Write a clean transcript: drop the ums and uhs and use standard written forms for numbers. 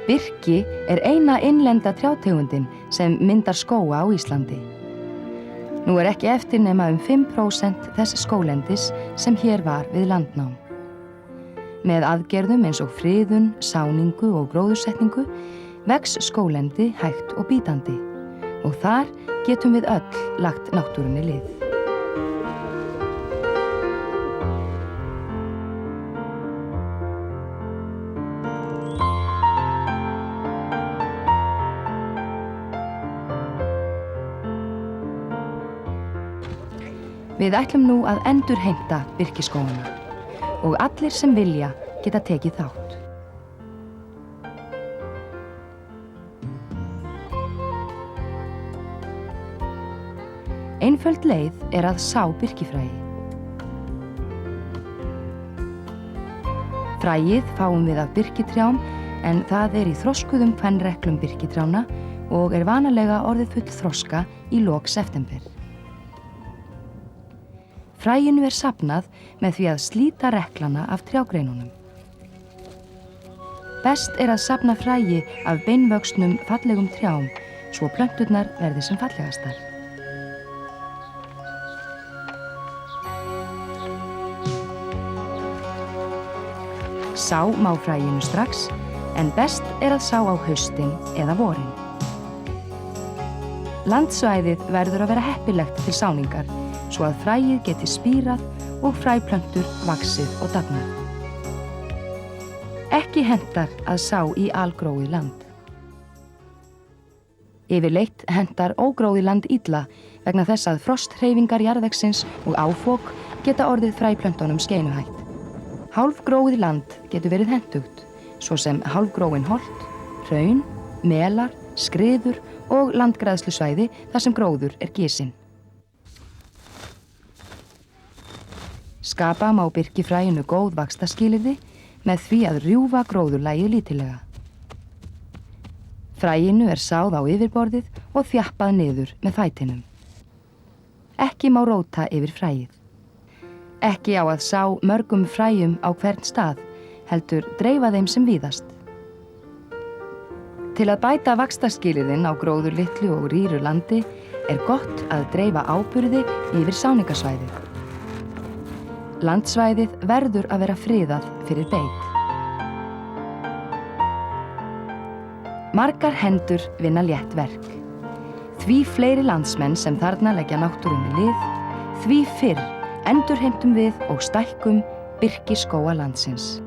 Birki eina innlenda trjátegundin sem myndar skóga á Íslandi. Nú ekki eftir nema 5% þess skóglendis sem hér var við landnám. Með aðgerðum eins og friðun, sáningu og gróðursetningu vex skóglendi hægt og bítandi og þar getum við öll lagt náttúrunni lið. Við ætlum nú að endurheimta birkiskógana og allir sem vilja geta tekið þátt. Einföld leið að sá birkifræi. Fræið fáum við af birkitrjám en það í þroskuðum kvenreklum birkitrjána og vanalega orðið full þroska í lok september. Fræinu safnað með því að slíta reklana af trjágreinunum. Best að safna fræi af beinvöxnum fallegum trjám svo plönturnar verði sem fallegastar. Sá má fræinu strax, en best að sá á haustin eða vorin. Landsvæðið verður að vera heppilegt til sáningar, svo að fræið geti spírað og fræplöntur vaxið og dafnað. Ekki hentar að sá í algróið land. Yfirleitt hentar ógróið land illa vegna þess að frosthreyfingar jarðvegsins og áfok geta orðið fræplöntunum skeinuhætt. Hálfgróið land getur verið hentugt, svo sem hálfgróin holt, hraun, melar, skriður og landgræðslusvæði þar sem gróður gisinn. Skapa má birkifræinu góð vaxtarskilyrði með því að rjúfa gróðurlagið lítillega. Fræinu sáð á yfirborðið og þjappað niður með fætinum. Ekki má róta yfir fræið. Ekki á að sá mörgum fræjum á hvern stað, heldur dreifa þeim sem víðast. Til að bæta vaxtarskilyrðin á gróðurlitlu og rýru landi gott að dreifa áburði yfir sáningasvæðið. Landsvæðið verður að vera friðað fyrir beit. Margar hendur vinna létt verk. Því fleiri landsmenn sem þarna leggja náttúrunni lið, því fyrr endurheimtum við og stækkum birkiskóga landsins.